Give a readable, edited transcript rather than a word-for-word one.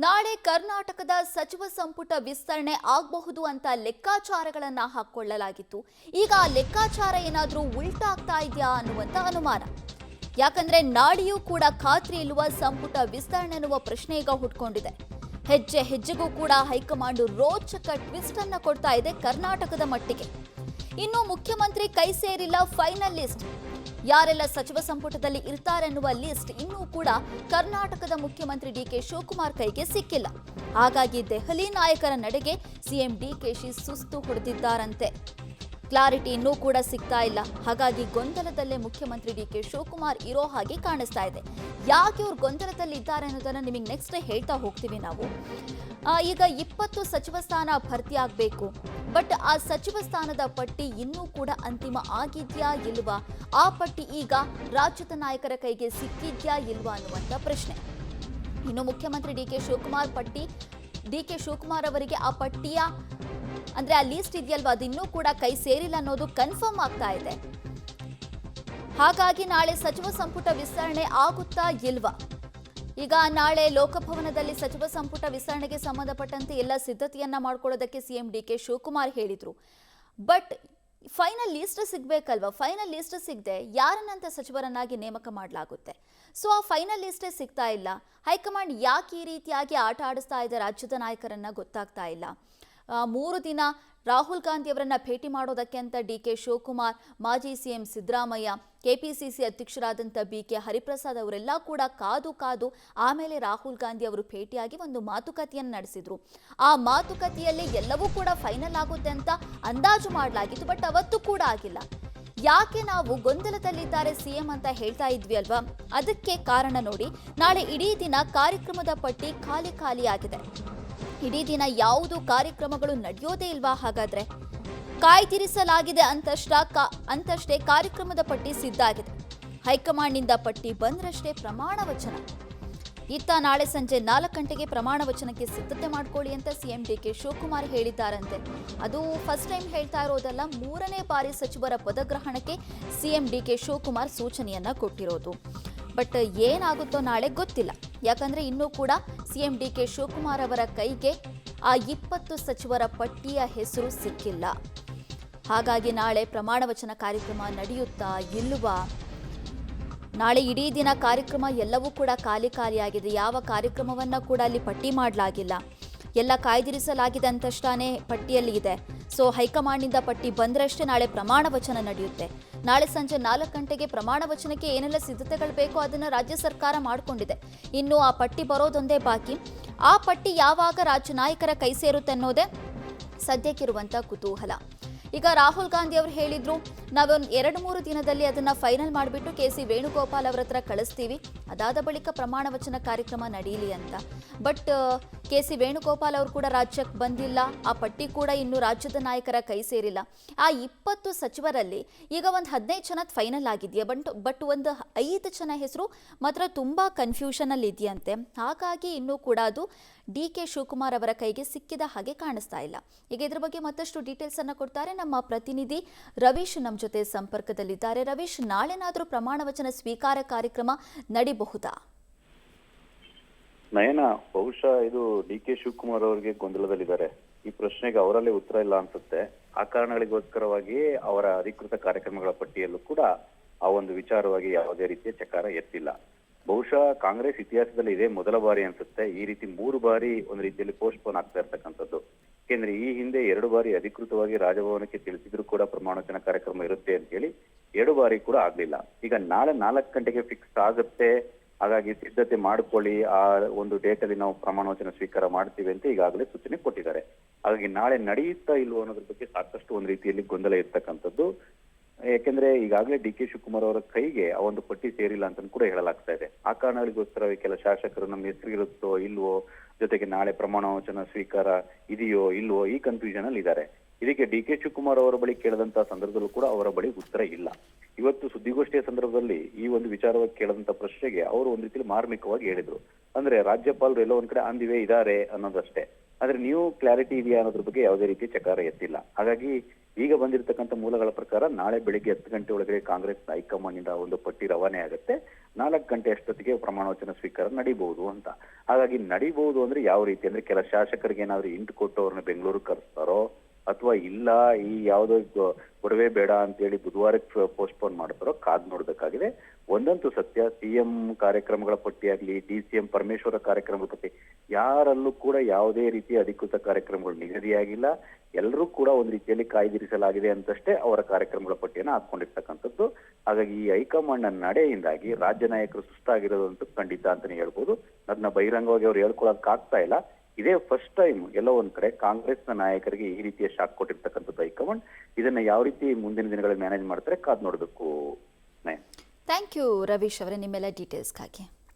ನಾಳೆ ಕರ್ನಾಟಕದ ಸಚಿವ ಸಂಪುಟ ವಿಸ್ತರಣೆ ಆಗಬಹುದು ಅಂತ ಲೆಕ್ಕಾಚಾರಗಳನ್ನ ಹಾಕೊಳ್ಳಲಾಗಿತ್ತು. ಈಗ ಆ ಲೆಕ್ಕಾಚಾರ ಏನಾದರೂ ಉಲ್ಟಾಗ್ತಾ ಇದೆಯಾ ಅನ್ನುವಂತ ಅನುಮಾನ. ಯಾಕಂದ್ರೆ ನಾಳೆಯೂ ಕೂಡ ಖಾತ್ರಿ ಇಲ್ಲವ ಸಂಪುಟ ವಿಸ್ತರಣೆ ಅನ್ನುವ ಪ್ರಶ್ನೆ ಈಗ ಹುಟ್ಕೊಂಡಿದೆ. ಹೆಜ್ಜೆ ಹೆಜ್ಜೆಗೂ ಕೂಡ ಹೈಕಮಾಂಡ್ ರೋಚಕ ಟ್ವಿಸ್ಟ್ ಅನ್ನ ಕೊಡ್ತಾ ಇದೆ ಕರ್ನಾಟಕದ ಮಟ್ಟಿಗೆ. ಇನ್ನು ಮುಖ್ಯಮಂತ್ರಿ ಕೈ ಸೇರಿಲ್ಲ ಫೈನಲ್ ಲಿಸ್ಟ್. ಯಾರೆಲ್ಲ ಸಚಿವ ಸಂಪುಟದಲ್ಲಿ ಇರ್ತಾರೆ ಅನ್ನುವ ಲಿಸ್ಟ್ ಇನ್ನೂ ಕೂಡ ಕರ್ನಾಟಕದ ಮುಖ್ಯಮಂತ್ರಿ ಡಿಕೆ ಶಿವಕುಮಾರ್ ಕೈಗೆ ಸಿಕ್ಕಿಲ್ಲ. ಹಾಗಾಗಿ ದೆಹಲಿ ನಾಯಕರ ನಡೆಗೆ ಸಿಎಂ ಡಿಕೆಶಿ ಸುಸ್ತು ಹೊಡೆದಿದ್ದಾರಂತೆ. ಕ್ಲಾರಿಟಿ ಇನ್ನೂ ಕೂಡ ಸಿಗ್ತಾ ಇಲ್ಲ. ಹಾಗಾಗಿ ಗೊಂದಲದಲ್ಲೇ ಮುಖ್ಯಮಂತ್ರಿ ಡಿಕೆ ಶಿವಕುಮಾರ್ ಇರೋ ಹಾಗೆ ಕಾಣಿಸ್ತಾ ಇದೆ. ಯಾಕೆ ಇವ್ರು ಗೊಂದಲದಲ್ಲಿ ಇದ್ದಾರೆ ಅನ್ನೋದನ್ನ ನಿಮಗೆ ನೆಕ್ಸ್ಟ್ ಹೇಳ್ತಾ ಹೋಗ್ತೀವಿ ನಾವು. ಈಗ 20 ಸಚಿವ ಸ್ಥಾನ ಭರ್ತಿ ಆಗಬೇಕು. ಬಟ್ ಆ ಸಚಿವ ಸ್ಥಾನದ ಪಟ್ಟಿ ಇನ್ನೂ ಕೂಡ ಅಂತಿಮ ಆಗಿದ್ಯಾ ಇಲ್ವಾ, ಆ ಪಟ್ಟಿ ಈಗ ರಾಜ್ಯದ ನಾಯಕರ ಕೈಗೆ ಸಿಕ್ಕಿದ್ಯಾ ಇಲ್ವಾ ಅನ್ನುವಂಥ ಪ್ರಶ್ನೆ. ಇನ್ನು ಮುಖ್ಯಮಂತ್ರಿ ಡಿಕೆ ಶಿವಕುಮಾರ್ ಅವರಿಗೆ ಆ ಪಟ್ಟಿಯ ಅಂದ್ರೆ ಆ ಲೀಸ್ಟ್ ಇದೆಯಲ್ವಾ, ಅದಿನ್ನೂ ಕೂಡ ಕೈ ಸೇರಿಲ್ಲ ಅನ್ನೋದು ಕನ್ಫರ್ಮ್ ಆಗ್ತಾ ಇದೆ. ಹಾಗಾಗಿ ನಾಳೆ ಸಚಿವ ಸಂಪುಟ ವಿಸ್ತರಣೆ ಆಗುತ್ತಾ ಇಲ್ವಾ? ಈಗ ನಾಳೆ ಲೋಕಭವನದಲ್ಲಿ ಸಚಿವ ಸಂಪುಟ ವಿಸ್ತರಣೆಗೆ ಸಂಬಂಧಪಟ್ಟಂತೆ ಎಲ್ಲ ಸಿದ್ಧತೆಯನ್ನ ಮಾಡ್ಕೊಳ್ಳೋದಕ್ಕೆ ಸಿಎಂ ಡಿಕೆ ಶಿವಕುಮಾರ್ ಹೇಳಿದ್ರು. ಬಟ್ ಫೈನಲ್ ಲಿಸ್ಟ್ ಸಿಗ್ಬೇಕಲ್ವಾ? ಫೈನಲ್ ಲಿಸ್ಟ್ ಸಿಗದೆ ಯಾರನ್ನಂತ ಸಚಿವರನ್ನಾಗಿ ನೇಮಕ ಮಾಡಲಾಗುತ್ತೆ? ಸೊ ಆ ಫೈನಲ್ ಲಿಸ್ಟೇ ಸಿಗ್ತಾ ಇಲ್ಲ. ಹೈಕಮಾಂಡ್ ಯಾಕೆ ಈ ರೀತಿಯಾಗಿ ಆಟ ಆಡಿಸ್ತಾ ಇದೆ ರಾಜ್ಯದ ನಾಯಕರನ್ನ ಗೊತ್ತಾಗ್ತಾ ಇಲ್ಲ. 3 ದಿನ ರಾಹುಲ್ ಗಾಂಧಿ ಅವರನ್ನ ಭೇಟಿ ಮಾಡೋದಕ್ಕೆ ಅಂತ ಡಿಕೆ ಶಿವಕುಮಾರ್, ಮಾಜಿ ಸಿಎಂ ಸಿದ್ದರಾಮಯ್ಯ, ಕೆಪಿಸಿಸಿ ಅಧ್ಯಕ್ಷರಾದಂಥ ಬಿಕೆ ಹರಿಪ್ರಸಾದ್ ಅವರೆಲ್ಲ ಕೂಡ ಕಾದು ಆಮೇಲೆ ರಾಹುಲ್ ಗಾಂಧಿ ಅವರು ಭೇಟಿಯಾಗಿ ಒಂದು ಮಾತುಕತೆಯನ್ನು ನಡೆಸಿದ್ರು. ಆ ಮಾತುಕತೆಯಲ್ಲಿ ಎಲ್ಲವೂ ಕೂಡ ಫೈನಲ್ ಆಗುತ್ತೆ ಅಂತ ಅಂದಾಜು ಮಾಡಲಾಗಿತ್ತು. ಬಟ್ ಅವತ್ತು ಕೂಡ ಆಗಿಲ್ಲ. ಯಾಕೆ ನಾವು ಗೊಂದಲದಲ್ಲಿದ್ದಾರೆ ಸಿಎಂ ಅಂತ ಹೇಳ್ತಾ ಇದ್ವಿ ಅಲ್ವಾ? ಅದಕ್ಕೆ ಕಾರಣ ನೋಡಿ, ನಾಳೆ ಇಡೀ ದಿನ ಕಾರ್ಯಕ್ರಮದ ಪಟ್ಟಿ ಖಾಲಿ ಆಗಿದೆ. ಇಡೀ ದಿನ ಯಾವುದು ಕಾರ್ಯಕ್ರಮಗಳು ನಡೆಯೋದೇ ಇಲ್ವಾ? ಹಾಗಾದ್ರೆ ಕಾಯ್ದಿರಿಸಲಾಗಿದೆ ಅಂತಷ್ಟೇ ಕಾರ್ಯಕ್ರಮದ ಪಟ್ಟಿ ಸಿದ್ಧ ಆಗಿದೆ. ಹೈಕಮಾಂಡ್ನಿಂದ ಪಟ್ಟಿ ಬಂದ್ರಷ್ಟೇ ಪ್ರಮಾಣ ವಚನ. ಇತ್ತ ನಾಳೆ ಸಂಜೆ 4 ಗಂಟೆಗೆ ಪ್ರಮಾಣ ವಚನಕ್ಕೆ ಸಿದ್ಧತೆ ಮಾಡ್ಕೊಳ್ಳಿ ಅಂತ ಸಿಎಂ ಡಿಕೆ ಶಿವಕುಮಾರ್ ಹೇಳಿದ್ದಾರಂತೆ. ಅದು ಫಸ್ಟ್ ಟೈಮ್ ಹೇಳ್ತಾ ಇರೋದಲ್ಲ, 3ನೇ ಬಾರಿ ಸಚಿವರ ಪದಗ್ರಹಣಕ್ಕೆ ಸಿಎಂ ಡಿಕೆ ಶಿವಕುಮಾರ್ ಸೂಚನೆಯನ್ನ ಕೊಟ್ಟಿರೋದು. ಬಟ್ ಏನಾಗುತ್ತೋ ನಾಳೆ ಗೊತ್ತಿಲ್ಲ. ಯಾಕಂದ್ರೆ ಇನ್ನೂ ಕೂಡ ಸಿಎಂ ಡಿಕೆ ಶಿವಕುಮಾರ್ ಅವರ ಕೈಗೆ ಆ 20 ಸಚಿವರ ಪಟ್ಟಿಯ ಹೆಸರು ಸಿಕ್ಕಿಲ್ಲ. ಹಾಗಾಗಿ ನಾಳೆ ಪ್ರಮಾಣ ವಚನ ಕಾರ್ಯಕ್ರಮ ನಡೆಯುತ್ತಾ ಇಲ್ವಾ? ನಾಳೆ ಇಡೀ ದಿನ ಕಾರ್ಯಕ್ರಮ ಎಲ್ಲವೂ ಕೂಡ ಖಾಲಿಯಾಗಿದೆ. ಯಾವ ಕಾರ್ಯಕ್ರಮವನ್ನ ಕೂಡ ಅಲ್ಲಿ ಪಟ್ಟಿ ಮಾಡಲಾಗಿಲ್ಲ. ಎಲ್ಲ ಕಾಯ್ದಿರಿಸಲಾಗಿದೆ ಅಂತಷ್ಟಾನೇ ಪಟ್ಟಿಯಲ್ಲಿ ಇದೆ. ಸೊ ಹೈಕಮಾಂಡ್ನಿಂದ ಪಟ್ಟಿ ಬಂದ್ರಷ್ಟೇ ನಾಳೆ ಪ್ರಮಾಣ ವಚನ ನಡೆಯುತ್ತೆ. ನಾಳೆ ಸಂಜೆ 4 ಗಂಟೆಗೆ ಪ್ರಮಾಣ ವಚನಕ್ಕೆ ಏನೆಲ್ಲ ಸಿದ್ಧತೆಗಳು ಬೇಕೋ ಅದನ್ನು ರಾಜ್ಯ ಸರ್ಕಾರ ಮಾಡಿಕೊಂಡಿದೆ. ಇನ್ನು ಆ ಪಟ್ಟಿ ಬರೋದೊಂದೇ ಬಾಕಿ. ಆ ಪಟ್ಟಿ ಯಾವಾಗ ರಾಜ್ಯ ನಾಯಕರ ಕೈ ಸೇರುತ್ತೆ ಅನ್ನೋದೇ ಸದ್ಯಕ್ಕಿರುವಂಥ ಕುತೂಹಲ. ಈಗ ರಾಹುಲ್ ಗಾಂಧಿ ಅವರು ಹೇಳಿದ್ರು, ನಾವೊಂದು 2-3 ದಿನದಲ್ಲಿ ಅದನ್ನ ಫೈನಲ್ ಮಾಡಿಬಿಟ್ಟು ಕೆ.ಸಿ. ವೇಣುಗೋಪಾಲ್ ಅವರ ಹತ್ರ ಕಳಿಸ್ತೀವಿ, ಅದಾದ ಬಳಿಕ ಪ್ರಮಾಣ ವಚನ ಕಾರ್ಯಕ್ರಮ ನಡೆಯಲಿ ಅಂತ. But KC. ವೇಣುಗೋಪಾಲ್ ಅವರು ಕೂಡ ರಾಜ್ಯಕ್ಕೆ ಬಂದಿಲ್ಲ. ಆ ಪಟ್ಟಿ ಕೂಡ ಇನ್ನು ರಾಜ್ಯದ ನಾಯಕರ ಕೈ ಸೇರಿಲ್ಲ. ಆ 20 ಸಚಿವರಲ್ಲಿ ಈಗ ಒಂದು 15 ಜನ ಫೈನಲ್ ಆಗಿದೆಯಾ, ಬಟ್ ಒಂದು 5 ಜನ ಹೆಸರು ಮಾತ್ರ ತುಂಬಾ ಕನ್ಫ್ಯೂಷನ್ ಅಲ್ಲಿ ಇದೆಯಂತೆ. ಹಾಗಾಗಿ ಇನ್ನೂ ಕೂಡ ಅದು ಡಿಕೆ ಶಿವಕುಮಾರ್ ಅವರ ಕೈಗೆ ಸಿಕ್ಕಿದ ಹಾಗೆ ಕಾಣಿಸ್ತಾ ಇಲ್ಲ. ಈಗ ಇದ್ರ ಬಗ್ಗೆ ಮತ್ತಷ್ಟು ಡೀಟೇಲ್ಸ್ ಅನ್ನ ಕೊಡ್ತಾರೆ ನಮ್ಮ ಪ್ರತಿನಿಧಿ ರವೀಶ್, ನಮ್ಮ ಜೊತೆ ಸಂಪರ್ಕದಲ್ಲಿದ್ದಾರೆ. ರವೀಶ್, ನಾಳೆನಾದ್ರೂ ಪ್ರಮಾಣ ವಚನ ಸ್ವೀಕಾರ ಕಾರ್ಯಕ್ರಮ ನಡಿಬಹುದಾ? ನಯನ, ಬಹುಶಃ ಇದು ಡಿಕೆ ಶಿವಕುಮಾರ್ ಅವರಿಗೆ ಗೊಂದಲದಲ್ಲಿದ್ದಾರೆ. ಈ ಪ್ರಶ್ನೆಗೆ ಅವರಲ್ಲೇ ಉತ್ತರ ಇಲ್ಲ ಅನ್ಸುತ್ತೆ. ಆ ಕಾರಣಗಳಿಗೋಸ್ಕರವಾಗಿ ಅವರ ಅಧಿಕೃತ ಕಾರ್ಯಕ್ರಮಗಳ ಪಟ್ಟಿಯಲ್ಲೂ ಕೂಡ ಆ ಒಂದು ವಿಚಾರವಾಗಿ ಯಾವುದೇ ರೀತಿಯ ಚಕಾರ ಎತ್ತಿಲ್ಲ. ಬಹುಶಃ ಕಾಂಗ್ರೆಸ್ ಇತಿಹಾಸದಲ್ಲಿ ಇದೇ ಮೊದಲ ಬಾರಿ ಅನ್ಸುತ್ತೆ ಈ ರೀತಿ 3 ಬಾರಿ ಒಂದು ರೀತಿಯಲ್ಲಿ ಪೋಸ್ಟ್ಪೋನ್ ಆಗ್ತಾ ಇರ್ತಕ್ಕಂಥದ್ದು. ಯಾಕೆಂದ್ರೆ ಈ ಹಿಂದೆ 2 ಬಾರಿ ಅಧಿಕೃತವಾಗಿ ರಾಜಭವನಕ್ಕೆ ತಿಳಿಸಿದ್ರು ಕೂಡ ಪ್ರಮಾಣವಚನ ಕಾರ್ಯಕ್ರಮ ಇರುತ್ತೆ ಅಂತ ಹೇಳಿ 2 ಬಾರಿ ಕೂಡ ಆಗ್ಲಿಲ್ಲ. ಈಗ ನಾಳೆ 4 ಗಂಟೆಗೆ ಫಿಕ್ಸ್ ಆಗುತ್ತೆ, ಹಾಗಾಗಿ ಸಿದ್ಧತೆ ಮಾಡ್ಕೊಳ್ಳಿ, ಆ ಒಂದು ಡೇಟ್ ಅಲ್ಲಿ ನಾವು ಪ್ರಮಾಣ ವಚನ ಸ್ವೀಕಾರ ಮಾಡ್ತೀವಿ ಅಂತ ಈಗಾಗಲೇ ಸೂಚನೆ ಕೊಟ್ಟಿದ್ದಾರೆ. ಹಾಗಾಗಿ ನಾಳೆ ನಡೆಯುತ್ತಾ ಇಲ್ವೋ ಅನ್ನೋದ್ರ ಬಗ್ಗೆ ಸಾಕಷ್ಟು ಒಂದು ರೀತಿಯಲ್ಲಿ ಗೊಂದಲ ಇರ್ತಕ್ಕಂಥದ್ದು. ಯಾಕೆಂದ್ರೆ ಈಗಾಗಲೇ ಡಿಕೆ ಶಿವಕುಮಾರ್ ಅವರ ಕೈಗೆ ಆ ಒಂದು ಪಟ್ಟಿ ಸೇರಿಲ್ಲ ಅಂತ ಕೂಡ ಹೇಳಲಾಗ್ತಾ ಇದೆ. ಆ ಕಾರಣಗಳಿಗೋಸ್ಕರ ಕೆಲ ಶಾಸಕರು ನಮ್ಮ ಹೆಸರಿರುತ್ತೋ ಇಲ್ವೋ, ಜೊತೆಗೆ ನಾಳೆ ಪ್ರಮಾಣ ವಚನ ಸ್ವೀಕಾರ ಇದೆಯೋ ಇಲ್ವೋ, ಈ ಕನ್ಫ್ಯೂಷನ್ ಅಲ್ಲಿ ಇದ್ದಾರೆ. ಇದಕ್ಕೆ ಡಿಕೆ ಶಿವಕುಮಾರ್ ಅವರ ಬಳಿ ಕೇಳದಂತಹ ಸಂದರ್ಭದಲ್ಲೂ ಕೂಡ ಅವರ ಬಳಿ ಉತ್ತರ ಇಲ್ಲ. ಇವತ್ತು ಸುದ್ದಿಗೋಷ್ಠಿಯ ಸಂದರ್ಭದಲ್ಲಿ ಈ ಒಂದು ವಿಚಾರವಾಗಿ ಕೇಳದಂತ ಪ್ರಶ್ನೆಗೆ ಅವರು ಒಂದು ರೀತಿಯಲ್ಲಿ ಮಾರ್ಮಿಕವಾಗಿ ಹೇಳಿದ್ರು. ಅಂದ್ರೆ ರಾಜ್ಯಪಾಲರು ಎಲ್ಲೋ ಒಂದ್ ಕಡೆ ಅಂದಿವೆ ಇದ್ದಾರೆ ಅನ್ನೋದಷ್ಟೇ, ಆದ್ರೆ ನೀವು ಕ್ಲಾರಿಟಿ ಇದೆಯಾ ಅನ್ನೋದ್ರ ಬಗ್ಗೆ ಯಾವುದೇ ರೀತಿ ಚಕಾರ ಎತ್ತಿಲ್ಲ. ಹಾಗಾಗಿ ಈಗ ಬಂದಿರತಕ್ಕಂಥ ಮೂಲಗಳ ಪ್ರಕಾರ ನಾಳೆ ಬೆಳಿಗ್ಗೆ 10 ಗಂಟೆ ಒಳಗಡೆ ಕಾಂಗ್ರೆಸ್ ಹೈಕಮಾಂಡ್ ಇಂದ ಒಂದು ಪಟ್ಟಿ ರವಾನೆ ಆಗುತ್ತೆ. 4 ಗಂಟೆ ಅಷ್ಟೊತ್ತಿಗೆ ಪ್ರಮಾಣ ವಚನ ಸ್ವೀಕಾರ ನಡೀಬಹುದು ಅಂತ. ಹಾಗಾಗಿ ನಡೀಬಹುದು ಅಂದ್ರೆ ಯಾವ ರೀತಿ ಅಂದ್ರೆ ಕೆಲ ಶಾಸಕರಿಗೆ ಏನಾದ್ರು ಇಂಟು ಕೊಟ್ಟು ಅವ್ರನ್ನ ಬೆಂಗಳೂರು ಕರೆಸ್ತಾರೋ ಅಥವಾ ಇಲ್ಲ ಈ ಯಾವುದೋ ಗೊಡವೆ ಬೇಡ ಅಂತ ಹೇಳಿ ಬುಧವಾರಕ್ಕೆ ಪೋಸ್ಟ್ಪೋನ್ ಮಾಡ್ತಾರೋ ಕಾದ್ ನೋಡ್ಬೇಕಾಗಿದೆ. ಒಂದಂತೂ ಸತ್ಯ, ಸಿಎಂ ಕಾರ್ಯಕ್ರಮಗಳ ಪಟ್ಟಿ ಆಗ್ಲಿ, DCM ಪರಮೇಶ್ವರ ಕಾರ್ಯಕ್ರಮಗಳ ಪಟ್ಟಿ ಯಾರಲ್ಲೂ ಕೂಡ ಯಾವುದೇ ರೀತಿಯ ಅಧಿಕೃತ ಕಾರ್ಯಕ್ರಮಗಳು ನಿಗದಿಯಾಗಿಲ್ಲ. ಎಲ್ಲರೂ ಕೂಡ ಒಂದು ರೀತಿಯಲ್ಲಿ ಕಾಯ್ದಿರಿಸಲಾಗಿದೆ ಅಂತಷ್ಟೇ ಅವರ ಕಾರ್ಯಕ್ರಮಗಳ ಪಟ್ಟಿಯನ್ನು ಹಾಕೊಂಡಿರ್ತಕ್ಕಂಥದ್ದು. ಹಾಗಾಗಿ ಈ ಹೈಕಮಾಂಡ್ ನ ನಡೆಯಿಂದಾಗಿ ರಾಜ್ಯ ನಾಯಕರು ಸುಸ್ತಾಗಿರೋದಂತೂ ಖಂಡಿತ ಅಂತಾನೆ ಹೇಳ್ಬೋದು. ಅದನ್ನ ಬಹಿರಂಗವಾಗಿ ಅವ್ರು ಹೇಳ್ಕೊಳಕ್ ಆಗ್ತಾ ಇಲ್ಲ. ಇದೇ ಫಸ್ಟ್ ಟೈಮ್ ಎಲ್ಲೋ ಒಂದ್ ಕಡೆ ಕಾಂಗ್ರೆಸ್ನ ನಾಯಕರಿಗೆ ಈ ರೀತಿಯ ಶಾಕ್ ಕೊಟ್ಟಿರ್ತಕ್ಕಂಥದ್ದು ಹೈಕಮಾಂಡ್. ಇದನ್ನ ಯಾವ ರೀತಿ ಮುಂದಿನ ದಿನಗಳಲ್ಲಿ ಮ್ಯಾನೇಜ್ ಮಾಡ್ತಾರೆ ಕಾದ್ ನೋಡ್ಬೇಕು. ಥ್ಯಾಂಕ್ ಯು ರವೀಶ್ ಅವರೇ ನಿಮ್ಮೆಲ್ಲ ಡೀಟೇಲ್ಸ್ಗಾಗಿ.